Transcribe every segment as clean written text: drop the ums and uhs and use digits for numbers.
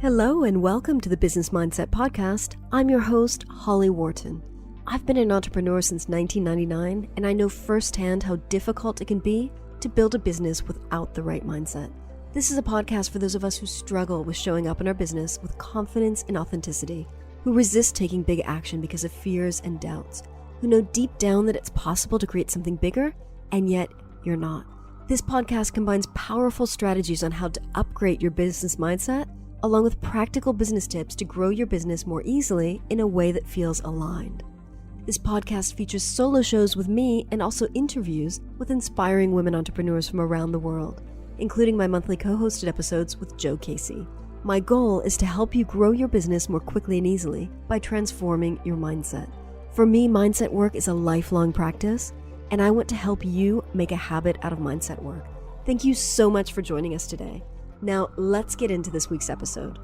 Hello and welcome to the Business Mindset Podcast. I'm your host, Holly Worton. I've been an entrepreneur since 1999, and I know firsthand how difficult it can be to build a business without the right mindset. This is a podcast for those of us who struggle with showing up in our business with confidence and authenticity, who resist taking big action because of fears and doubts, who know deep down that it's possible to create something bigger, and yet you're not. This podcast combines powerful strategies on how to upgrade your business mindset along with practical business tips to grow your business more easily in a way that feels aligned. This podcast features solo shows with me and also interviews with inspiring women entrepreneurs from around the world, including my monthly co-hosted episodes with Joe Casey. My goal is to help you grow your business more quickly and easily by transforming your mindset. For me, mindset work is a lifelong practice, and I want to help you make a habit out of mindset work. Thank you so much for joining us today. Now, let's get into this week's episode.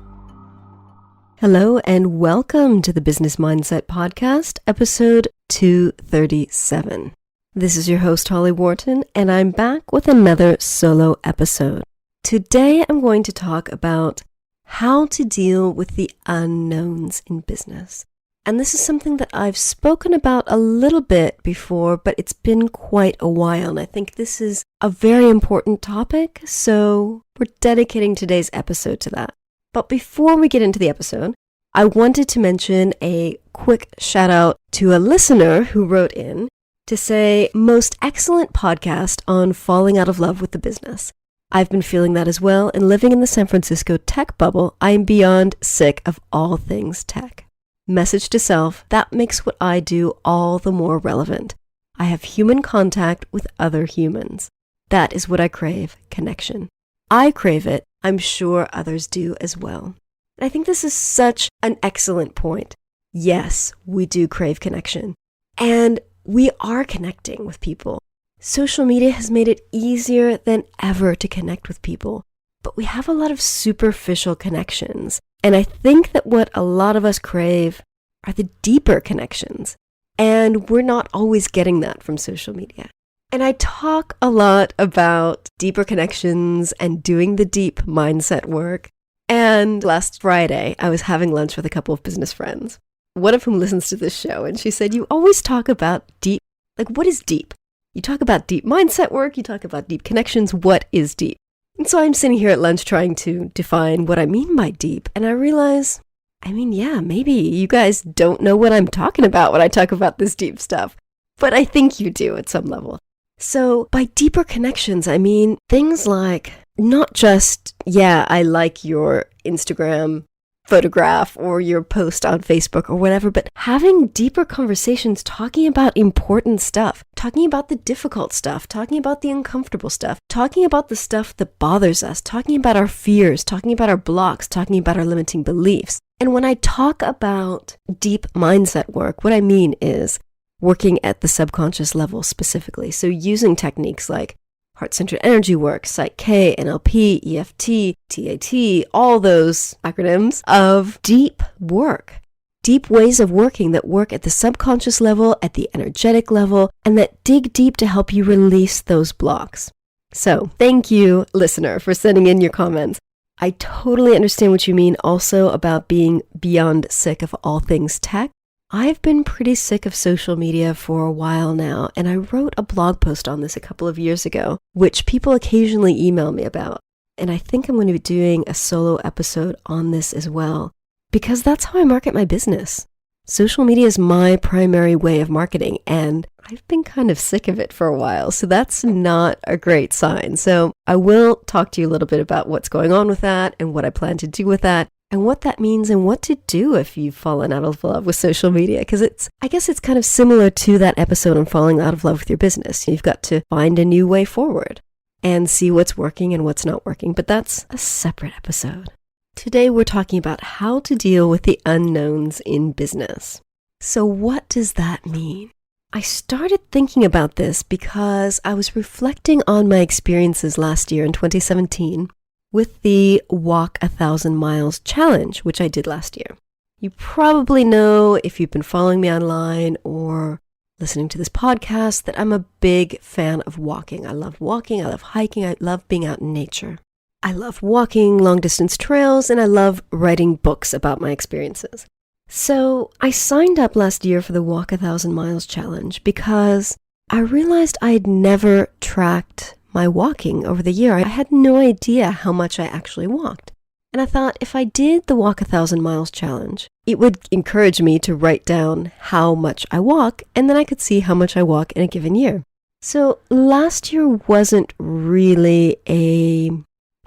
Hello, and welcome to the Business Mindset Podcast, episode 237. This is your host, Holly Worton, and I'm back with another solo episode. Today, I'm going to talk about how to deal with the unknowns in business. And this is something that I've spoken about a little bit before, but it's been quite a while. And I think this is a very important topic, so we're dedicating today's episode to that. But before we get into the episode, I wanted to mention a quick shout out to a listener who wrote in to say, most excellent podcast on falling out of love with the business. I've been feeling that as well, and living in the San Francisco tech bubble, I am beyond sick of all things tech. Message to self, that makes what I do all the more relevant. I have human contact with other humans. That is what I crave, connection. I crave it. I'm sure others do as well. And I think this is such an excellent point. Yes, we do crave connection. And we are connecting with people. Social media has made it easier than ever to connect with people. But we have a lot of superficial connections. And I think that what a lot of us crave are the deeper connections. And we're not always getting that from social media. And I talk a lot about deeper connections and doing the deep mindset work. And last Friday, I was having lunch with a couple of business friends, one of whom listens to this show. And she said, you always talk about deep, like what is deep? You talk about deep mindset work, you talk about deep connections. What is deep? And so I'm sitting here at lunch trying to define what I mean by deep. And I realize, yeah, maybe you guys don't know what I'm talking about when I talk about this deep stuff. But I think you do at some level. So by deeper connections, I mean things like not just, I like your Instagram photograph or your post on Facebook or whatever, but having deeper conversations, talking about important stuff, talking about the difficult stuff, talking about the uncomfortable stuff, talking about the stuff that bothers us, talking about our fears, talking about our blocks, talking about our limiting beliefs. And when I talk about deep mindset work, what I mean is working at the subconscious level specifically. So using techniques like heart-centered energy work, Psych-K, NLP, EFT, TAT, all those acronyms of deep work, deep ways of working that work at the subconscious level, at the energetic level, and that dig deep to help you release those blocks. So thank you, listener, for sending in your comments. I totally understand what you mean also about being beyond sick of all things tech. I've been pretty sick of social media for a while now, and I wrote a blog post on this a couple of years ago, which people occasionally email me about. And I think I'm going to be doing a solo episode on this as well, because that's how I market my business. Social media is my primary way of marketing, and I've been kind of sick of it for a while, so that's not a great sign. So I will talk to you a little bit about what's going on with that and what I plan to do with that, and what that means and what to do if you've fallen out of love with social media. Because I guess it's kind of similar to that episode on falling out of love with your business. You've got to find a new way forward and see what's working and what's not working. But that's a separate episode. Today, we're talking about how to deal with the unknowns in business. So what does that mean? I started thinking about this because I was reflecting on my experiences last year in 2017 with the Walk 1,000 Miles challenge, which I did last year. You probably know, if you've been following me online or listening to this podcast, that I'm a big fan of walking. I love walking, I love hiking, I love being out in nature. I love walking long distance trails, and I love writing books about my experiences. So I signed up last year for the Walk 1,000 Miles Challenge because I realized I had never tracked my walking over the year. I had no idea how much I actually walked. And I thought if I did the Walk 1,000 Miles Challenge, it would encourage me to write down how much I walk, and then I could see how much I walk in a given year. So last year wasn't really a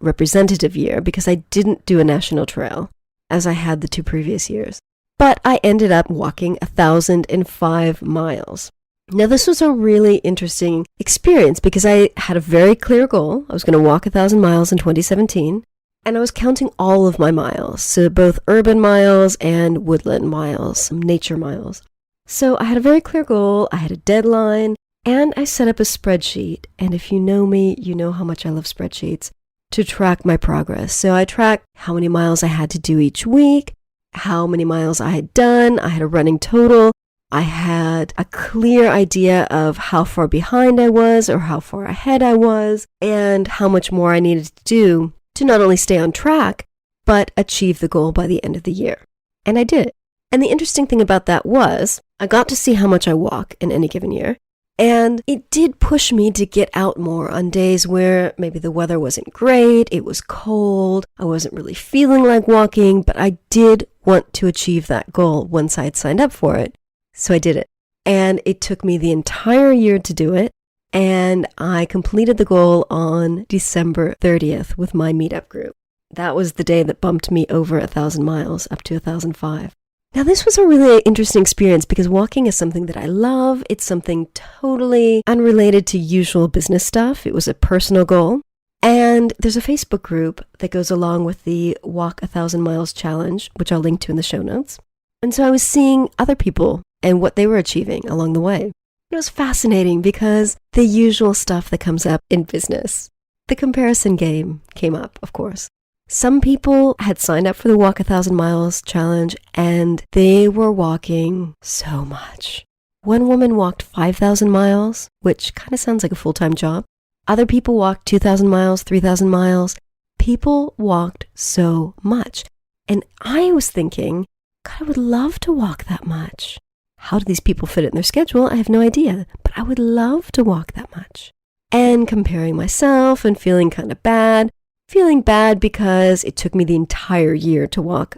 representative year because I didn't do a national trail as I had the 2 previous years. But I ended up walking 1,005 miles. Now, this was a really interesting experience because I had a very clear goal. I was going to walk 1,000 miles in 2017, and I was counting all of my miles, so both urban miles and woodland miles, nature miles. So I had a very clear goal, I had a deadline, and I set up a spreadsheet. And if you know me, you know how much I love spreadsheets, to track my progress. So I tracked how many miles I had to do each week, how many miles I had done. I had a running total. I had a clear idea of how far behind I was or how far ahead I was and how much more I needed to do to not only stay on track, but achieve the goal by the end of the year. And I did it. And the interesting thing about that was I got to see how much I walk in any given year. And it did push me to get out more on days where maybe the weather wasn't great, it was cold, I wasn't really feeling like walking, but I did want to achieve that goal once I had signed up for it. So I did it. And it took me the entire year to do it. And I completed the goal on December 30th with my meetup group. That was the day that bumped me over 1,000 miles, up to 1,005. Now, this was a really interesting experience because walking is something that I love. It's something totally unrelated to usual business stuff. It was a personal goal. And there's a Facebook group that goes along with the Walk 1,000 Miles Challenge, which I'll link to in the show notes. And so I was seeing other people and what they were achieving along the way. It was fascinating because the usual stuff that comes up in business, the comparison game came up, of course. Some people had signed up for the Walk 1,000 Miles Challenge and they were walking so much. One woman walked 5,000 miles, which kind of sounds like a full-time job. Other people walked 2,000 miles, 3,000 miles. People walked so much. And I was thinking, God, I would love to walk that much. How do these people fit it in their schedule? I have no idea, but I would love to walk that much. And comparing myself and feeling kind of bad. Feeling bad because it took me the entire year to walk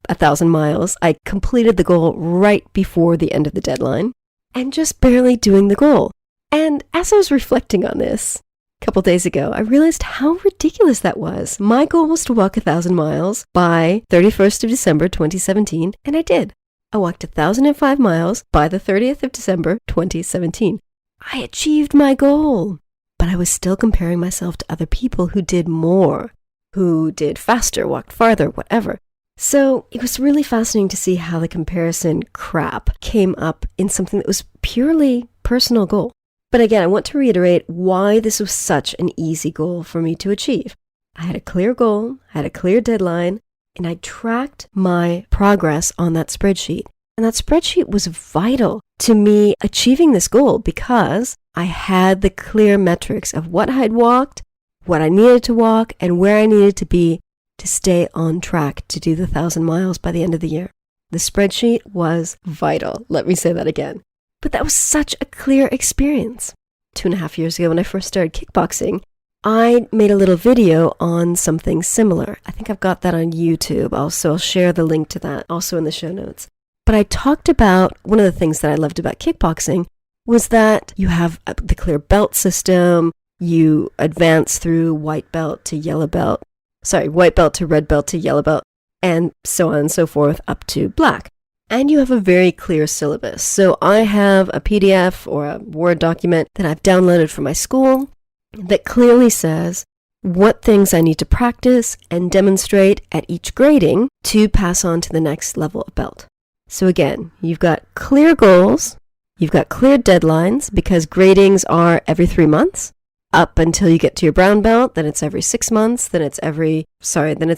1,000 miles. I completed the goal right before the end of the deadline and just barely doing the goal. And as I was reflecting on this a couple days ago, I realized how ridiculous that was. My goal was to walk 1,000 miles by 31st of December 2017, and I did. I walked 1,005 miles by the 30th of December 2017. I achieved my goal. But I was still comparing myself to other people who did more, who did faster, walked farther, whatever. So it was really fascinating to see how the comparison crap came up in something that was purely personal goal. But again, I want to reiterate why this was such an easy goal for me to achieve. I had a clear goal, I had a clear deadline, and I tracked my progress on that spreadsheet. And that spreadsheet was vital to me achieving this goal because I had the clear metrics of what I had walked, what I needed to walk, and where I needed to be to stay on track to do the 1,000 miles by the end of the year. The spreadsheet was vital. Let me say that again. But that was such a clear experience. 2.5 years ago when I first started kickboxing, I made a little video on something similar. I think I've got that on YouTube. I'll share the link to that also in the show notes. But I talked about one of the things that I loved about kickboxing was that you have the clear belt system, you advance through white belt to white belt to red belt to yellow belt, and so on and so forth up to black. And you have a very clear syllabus. So I have a PDF or a Word document that I've downloaded from my school that clearly says what things I need to practice and demonstrate at each grading to pass on to the next level of belt. So again, you've got clear goals, you've got clear deadlines because gradings are every 3 months up until you get to your brown belt, then it's every 6 months, then it's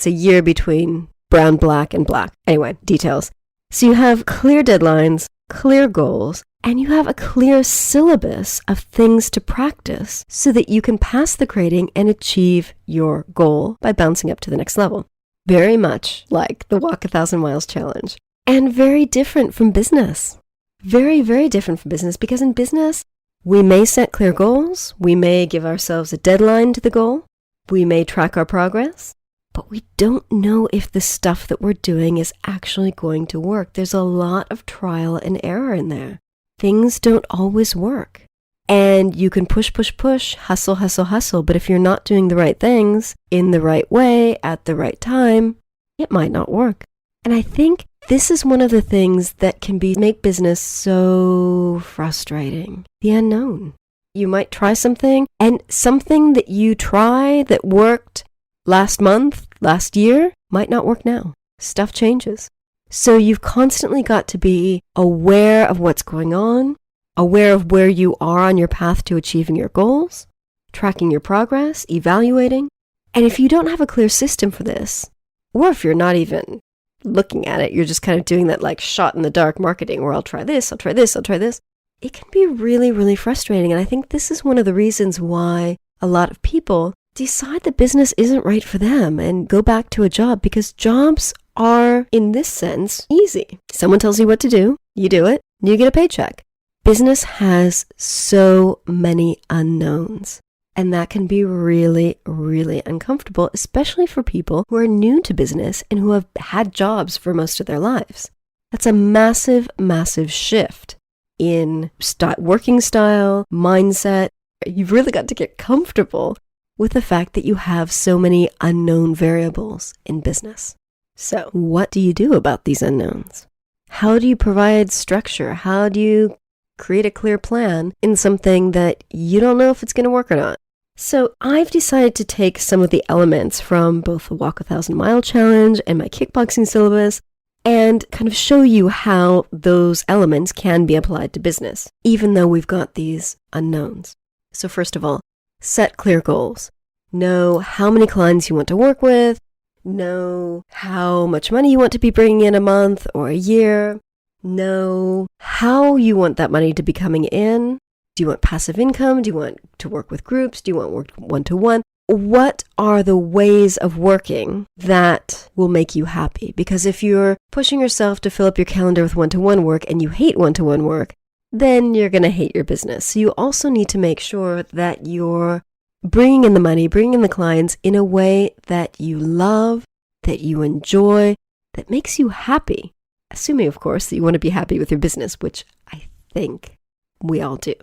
a year between brown, black, and black. Anyway, details. So you have clear deadlines, clear goals, and you have a clear syllabus of things to practice so that you can pass the grading and achieve your goal by bouncing up to the next level. Very much like the Walk 1,000 Miles Challenge. And very different from business. Very, very different from business, because in business, we may set clear goals, we may give ourselves a deadline to the goal, we may track our progress, but we don't know if the stuff that we're doing is actually going to work. There's a lot of trial and error in there. Things don't always work. And you can push, hustle, but if you're not doing the right things in the right way at the right time, it might not work. And I think this is one of the things that can make business so frustrating. The unknown. You might try something, and something that you try that worked last month, last year, might not work now. Stuff changes. So you've constantly got to be aware of what's going on, aware of where you are on your path to achieving your goals, tracking your progress, evaluating. And if you don't have a clear system for this, or if you're not even looking at it, you're just kind of doing that like shot in the dark marketing where I'll try this, I'll try this, I'll try this. It can be really, really frustrating. And I think this is one of the reasons why a lot of people decide that business isn't right for them and go back to a job, because jobs are, in this sense, easy. Someone tells you what to do, you do it, and you get a paycheck. Business has so many unknowns, and that can be really, really uncomfortable, especially for people who are new to business and who have had jobs for most of their lives. That's a massive, massive shift in working style, mindset. You've really got to get comfortable with the fact that you have so many unknown variables in business. So, what do you do about these unknowns? How do you provide structure? How do you create a clear plan in something that you don't know if it's going to work or not? So, I've decided to take some of the elements from both the Walk 1,000 Mile Challenge and my kickboxing syllabus and kind of show you how those elements can be applied to business, even though we've got these unknowns. So first of all, set clear goals. Know how many clients you want to work with. Know how much money you want to be bringing in a month or a year. Know how you want that money to be coming in. Do you want passive income? Do you want to work with groups? Do you want work one-to-one? What are the ways of working that will make you happy? Because if you're pushing yourself to fill up your calendar with one-to-one work and you hate one-to-one work, then you're going to hate your business. So you also need to make sure that you're bringing in the money, bringing in the clients in a way that you love, that you enjoy, that makes you happy. Assuming, of course, that you want to be happy with your business, which I think we all do.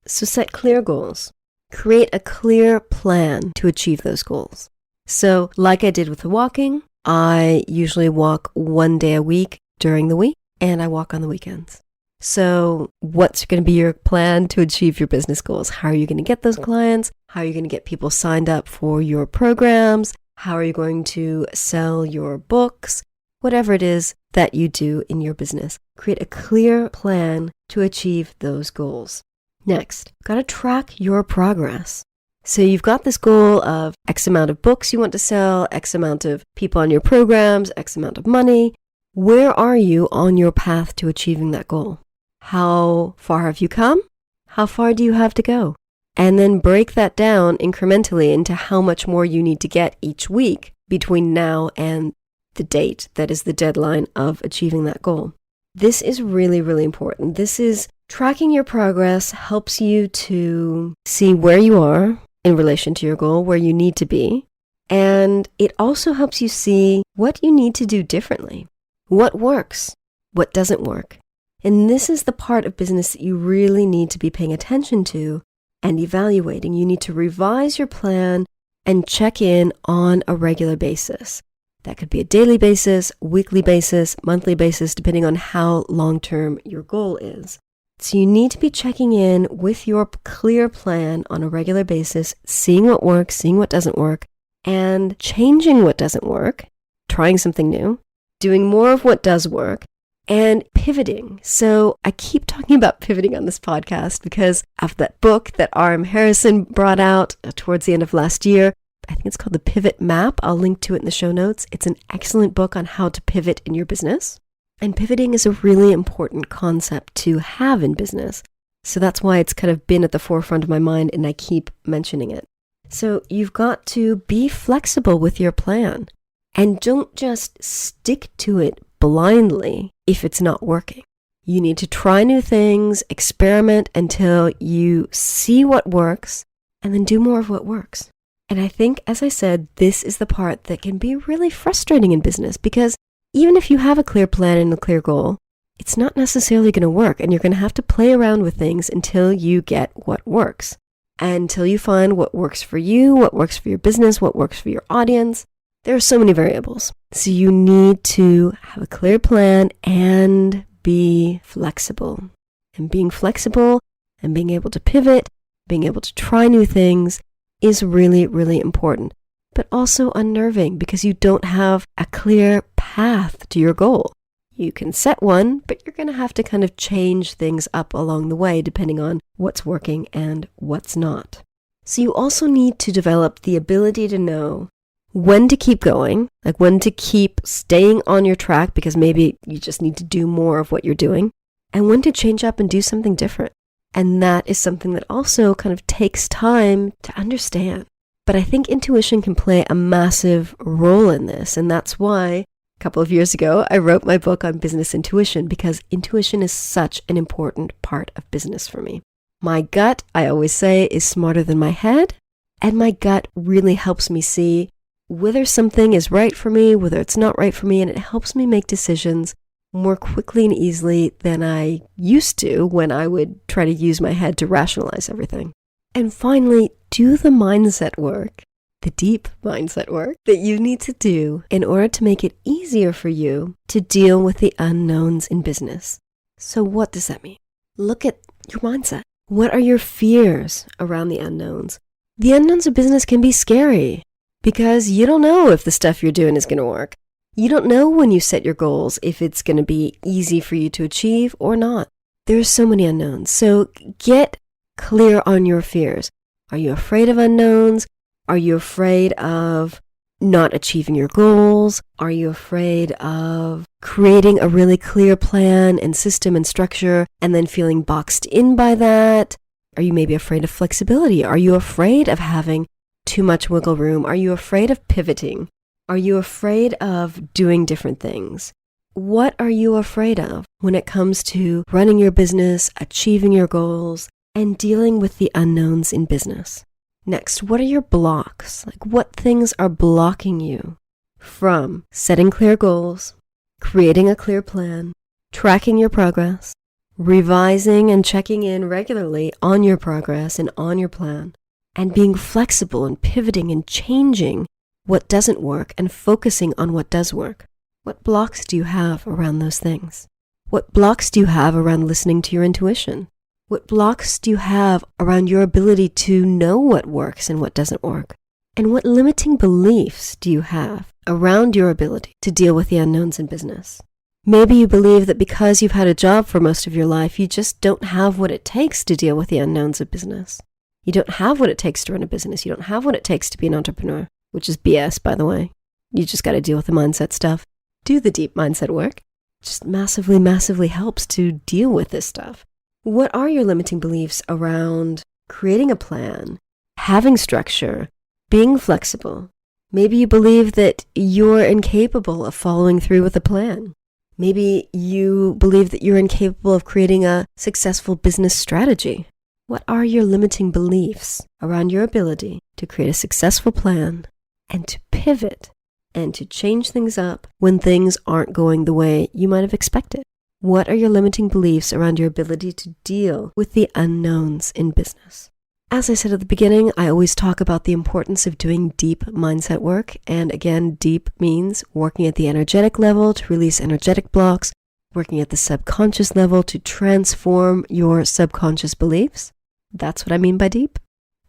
So set clear goals. Create a clear plan to achieve those goals. So like I did with the walking, I usually walk 1 day a week during the week, and I walk on the weekends. So what's going to be your plan to achieve your business goals? How are you going to get those clients? How are you going to get people signed up for your programs? How are you going to sell your books? Whatever it is that you do in your business, create a clear plan to achieve those goals. Next, got to track your progress. So you've got this goal of X amount of books you want to sell, X amount of people on your programs, X amount of money. Where are you on your path to achieving that goal? How far have you come? How far do you have to go? And then break that down incrementally into how much more you need to get each week between now and the date that is the deadline of achieving that goal. This is really, really important. This is tracking your progress helps you to see where you are in relation to your goal, where you need to be. And it also helps you see what you need to do differently. What works? What doesn't work? And this is the part of business that you really need to be paying attention to and evaluating. You need to revise your plan and check in on a regular basis. That could be a daily basis, weekly basis, monthly basis, depending on how long-term your goal is. So you need to be checking in with your clear plan on a regular basis, seeing what works, seeing what doesn't work, and changing what doesn't work, trying something new, doing more of what does work, and pivoting. So I keep talking about pivoting on this podcast because of that book that R.M. Harrison brought out towards the end of last year. I think it's called The Pivot Map. I'll link to it in the show notes. It's an excellent book on how to pivot in your business. And pivoting is a really important concept to have in business. So that's why it's kind of been at the forefront of my mind and I keep mentioning it. So you've got to be flexible with your plan and don't just stick to it blindly if it's not working. You need to try new things, experiment until you see what works, and then do more of what works. And I think, as I said, this is the part that can be really frustrating in business because even if you have a clear plan and a clear goal, it's not necessarily going to work, and you're going to have to play around with things until you get what works. Until you find what works for you, what works for your business, what works for your audience. There are so many variables. So you need to have a clear plan and be flexible. And being flexible and being able to pivot, being able to try new things is really, really important. But also unnerving because you don't have a clear path to your goal. You can set one, but you're going to have to kind of change things up along the way depending on what's working and what's not. So you also need to develop the ability to know when to keep going, like when to keep staying on your track because maybe you just need to do more of what you're doing, and when to change up and do something different. And that is something that also kind of takes time to understand. But I think intuition can play a massive role in this, and that's why a couple of years ago, I wrote my book on business intuition because intuition is such an important part of business for me. My gut, I always say, is smarter than my head, and my gut really helps me see whether something is right for me, whether it's not right for me, and it helps me make decisions more quickly and easily than I used to when I would try to use my head to rationalize everything. And finally, do the mindset work. The deep mindset work that you need to do in order to make it easier for you to deal with the unknowns in business. So what does that mean? Look at your mindset. What are your fears around the unknowns? The unknowns of business can be scary because you don't know if the stuff you're doing is going to work. You don't know when you set your goals if it's going to be easy for you to achieve or not. There are so many unknowns. So get clear on your fears. Are you afraid of unknowns? Are you afraid of not achieving your goals? Are you afraid of creating a really clear plan and system and structure and then feeling boxed in by that? Are you maybe afraid of flexibility? Are you afraid of having too much wiggle room? Are you afraid of pivoting? Are you afraid of doing different things? What are you afraid of when it comes to running your business, achieving your goals, and dealing with the unknowns in business? Next, what are your blocks? Like what things are blocking you from setting clear goals, creating a clear plan, tracking your progress, revising and checking in regularly on your progress and on your plan, and being flexible and pivoting and changing what doesn't work and focusing on what does work? What blocks do you have around those things? What blocks do you have around listening to your intuition? What blocks do you have around your ability to know what works and what doesn't work? And what limiting beliefs do you have around your ability to deal with the unknowns in business? Maybe you believe that because you've had a job for most of your life, you just don't have what it takes to deal with the unknowns of business. You don't have what it takes to run a business. You don't have what it takes to be an entrepreneur, which is BS, by the way. You just got to deal with the mindset stuff. Do the deep mindset work. It just massively, massively helps to deal with this stuff. What are your limiting beliefs around creating a plan, having structure, being flexible? Maybe you believe that you're incapable of following through with a plan. Maybe you believe that you're incapable of creating a successful business strategy. What are your limiting beliefs around your ability to create a successful plan and to pivot and to change things up when things aren't going the way you might have expected? What are your limiting beliefs around your ability to deal with the unknowns in business? As I said at the beginning, I always talk about the importance of doing deep mindset work. And again, deep means working at the energetic level to release energetic blocks, working at the subconscious level to transform your subconscious beliefs. That's what I mean by deep.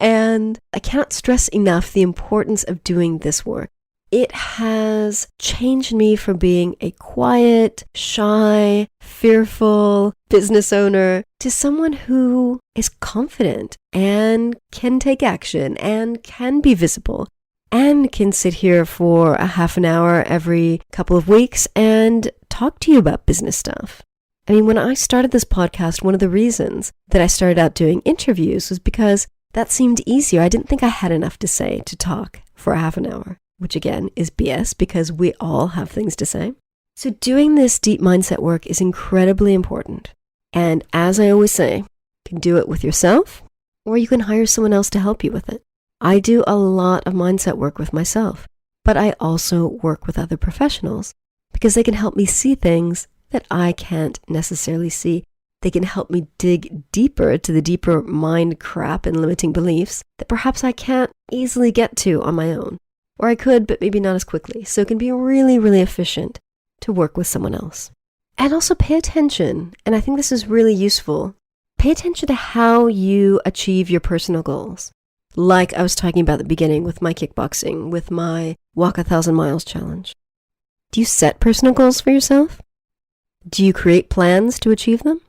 And I cannot stress enough the importance of doing this work. It has changed me from being a quiet, shy, fearful business owner to someone who is confident and can take action and can be visible and can sit here for a half an hour every couple of weeks and talk to you about business stuff. I mean, when I started this podcast, one of the reasons that I started out doing interviews was because that seemed easier. I didn't think I had enough to say to talk for a half an hour, which again is BS because we all have things to say. So doing this deep mindset work is incredibly important. And as I always say, you can do it with yourself or you can hire someone else to help you with it. I do a lot of mindset work with myself, but I also work with other professionals because they can help me see things that I can't necessarily see. They can help me dig deeper to the deeper mind crap and limiting beliefs that perhaps I can't easily get to on my own. Or I could, but maybe not as quickly. So it can be really, really efficient to work with someone else. And also pay attention, and I think this is really useful. Pay attention to how you achieve your personal goals. Like I was talking about at the beginning with my kickboxing, with my Walk 1,000 Miles challenge. Do you set personal goals for yourself? Do you create plans to achieve them?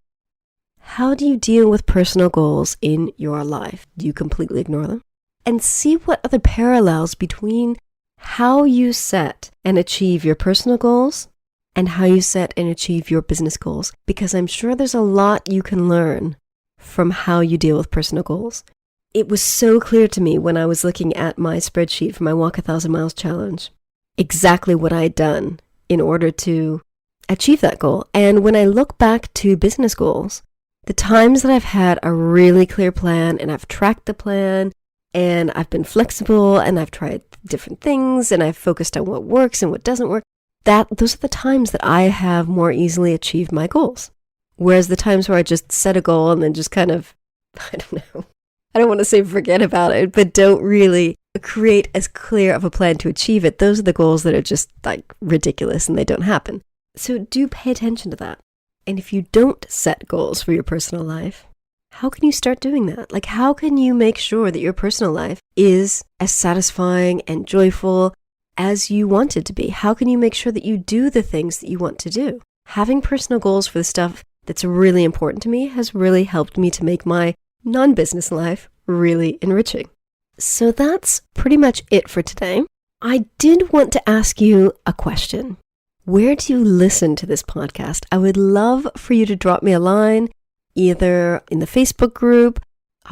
How do you deal with personal goals in your life? Do you completely ignore them? And see what are the parallels between how you set and achieve your personal goals and how you set and achieve your business goals. Because I'm sure there's a lot you can learn from how you deal with personal goals. It was so clear to me when I was looking at my spreadsheet for my Walk 1,000 Miles challenge, exactly what I had done in order to achieve that goal. And when I look back to business goals, the times that I've had a really clear plan and I've tracked the plan and I've been flexible and I've tried different things and I've focused on what works and what doesn't work, those are the times that I have more easily achieved my goals. Whereas the times where I just set a goal and then just kind of, I don't want to say forget about it, but don't really create as clear of a plan to achieve it. Those are the goals that are just like ridiculous and they don't happen. So do pay attention to that. And if you don't set goals for your personal life, how can you start doing that? Like, how can you make sure that your personal life is as satisfying and joyful as you want it to be? How can you make sure that you do the things that you want to do? Having personal goals for the stuff that's really important to me has really helped me to make my non-business life really enriching. So that's pretty much it for today. I did want to ask you a question. Where do you listen to this podcast? I would love for you to drop me a line, either in the Facebook group,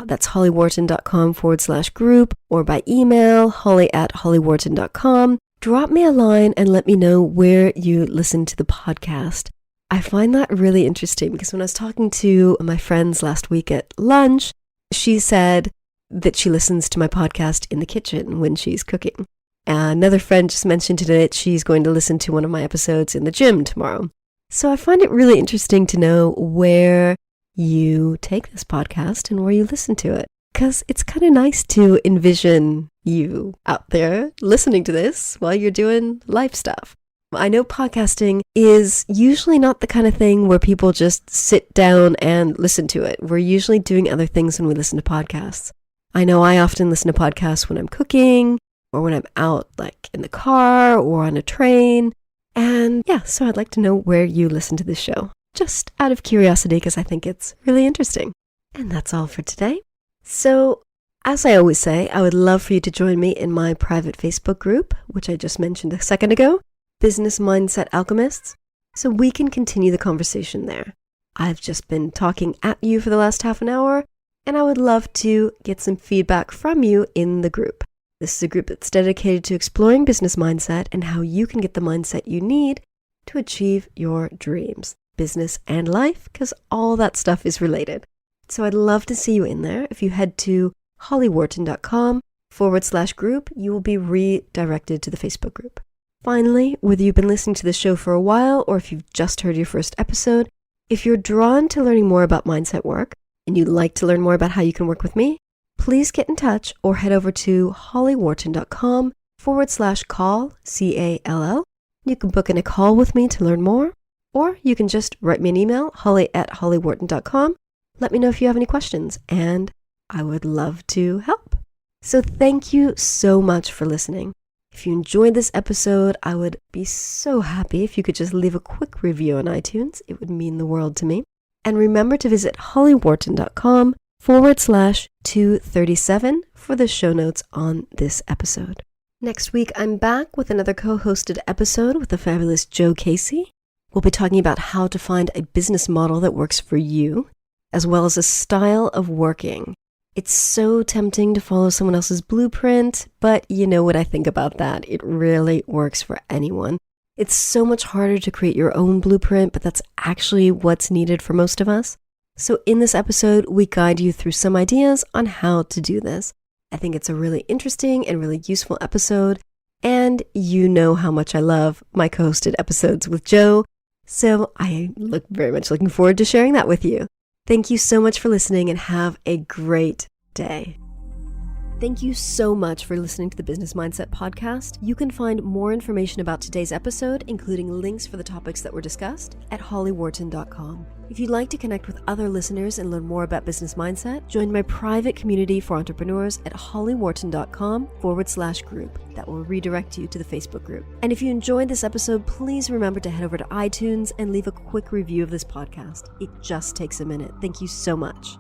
that's hollywharton.com/group, or by email, holly@hollywharton.com. Drop me a line and let me know where you listen to the podcast. I find that really interesting because when I was talking to my friends last week at lunch, she said that she listens to my podcast in the kitchen when she's cooking. Another friend just mentioned today that she's going to listen to one of my episodes in the gym tomorrow. So I find it really interesting to know where you take this podcast and where you listen to it, because it's kind of nice to envision you out there listening to this while you're doing life stuff. I know podcasting is usually not the kind of thing where people just sit down and listen to it. We're usually doing other things when we listen to podcasts. I know I often listen to podcasts when I'm cooking or when I'm out like in the car or on a train. And yeah, so I'd like to know where you listen to this show, just out of curiosity because I think it's really interesting. And that's all for today. So as I always say, I would love for you to join me in my private Facebook group, which I just mentioned a second ago, Business Mindset Alchemists, so we can continue the conversation there. I've just been talking at you for the last half an hour, and I would love to get some feedback from you in the group. This is a group that's dedicated to exploring business mindset and how you can get the mindset you need to achieve your dreams, business and life, because all that stuff is related. So I'd love to see you in there. If you head to hollywharton.com/group, you will be redirected to the Facebook group. Finally, whether you've been listening to the show for a while or if you've just heard your first episode, if you're drawn to learning more about mindset work and you'd like to learn more about how you can work with me, please get in touch or head over to hollywharton.com/call, C-A-L-L. You can book in a call with me to learn more, or you can just write me an email, holly@hollywharton.com. Let me know if you have any questions, and I would love to help. So thank you so much for listening. If you enjoyed this episode, I would be so happy if you could just leave a quick review on iTunes. It would mean the world to me. And remember to visit hollywharton.com/237 for the show notes on this episode. Next week, I'm back with another co-hosted episode with the fabulous Joe Casey. We'll be talking about how to find a business model that works for you, as well as a style of working. It's so tempting to follow someone else's blueprint, but you know what I think about that. It really works for anyone. It's so much harder to create your own blueprint, but that's actually what's needed for most of us. So in this episode, we guide you through some ideas on how to do this. I think it's a really interesting and really useful episode, and you know how much I love my co-hosted episodes with Joe, so I look very much looking forward to sharing that with you. Thank you so much for listening and have a great day. Thank you so much for listening to the Business Mindset Podcast. You can find more information about today's episode, including links for the topics that were discussed, at hollyworton.com. If you'd like to connect with other listeners and learn more about business mindset, join my private community for entrepreneurs at hollyworton.com/group. That will redirect you to the Facebook group. And if you enjoyed this episode, please remember to head over to iTunes and leave a quick review of this podcast. It just takes a minute. Thank you so much.